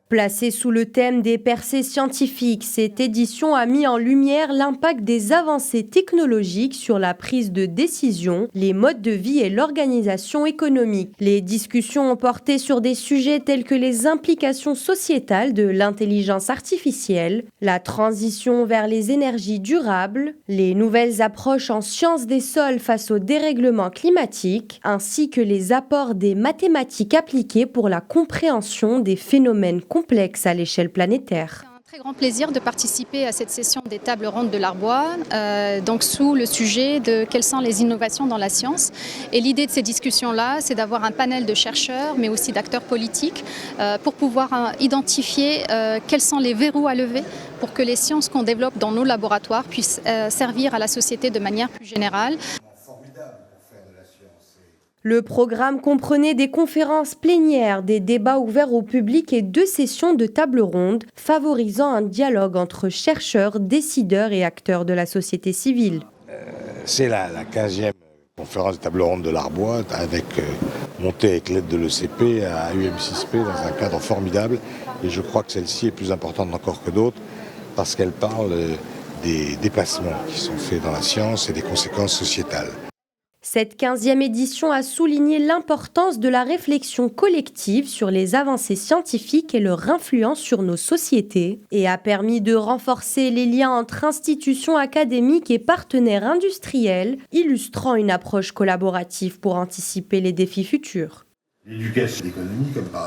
Placée sous le thème des percées scientifiques, cette édition a mis en lumière l'impact des avancées technologiques sur la prise de décision, les modes de vie et l'organisation économique. Les discussions ont porté sur des sujets tels que les implications sociétales de l'intelligence artificielle, la transition vers les énergies durables, les nouvelles approches en sciences des sols face au dérèglement climatique, ainsi que les apports des mathématiques appliquées pour la compréhension des phénomènes complexes à l'échelle planétaire. C'est un très grand plaisir de participer à cette session des tables rondes de l'Arbois, donc sous le sujet de quelles sont les innovations dans la science. Et l'idée de ces discussions-là, c'est d'avoir un panel de chercheurs, mais aussi d'acteurs politiques, pour pouvoir identifier quels sont les verrous à lever pour que les sciences qu'on développe dans nos laboratoires puissent servir à la société de manière plus générale. Le programme comprenait des conférences plénières, des débats ouverts au public et 2 sessions de table ronde, favorisant un dialogue entre chercheurs, décideurs et acteurs de la société civile. C'est la 15e conférence de table ronde de l'Arbois, montée avec l'aide de l'ECP à UM6P dans un cadre formidable. Et je crois que celle-ci est plus importante encore que d'autres parce qu'elle parle des dépassements qui sont faits dans la science et des conséquences sociétales. Cette 15e édition a souligné l'importance de la réflexion collective sur les avancées scientifiques et leur influence sur nos sociétés et a permis de renforcer les liens entre institutions académiques et partenaires industriels, illustrant une approche collaborative pour anticiper les défis futurs. L'éducation, l'économie, comme par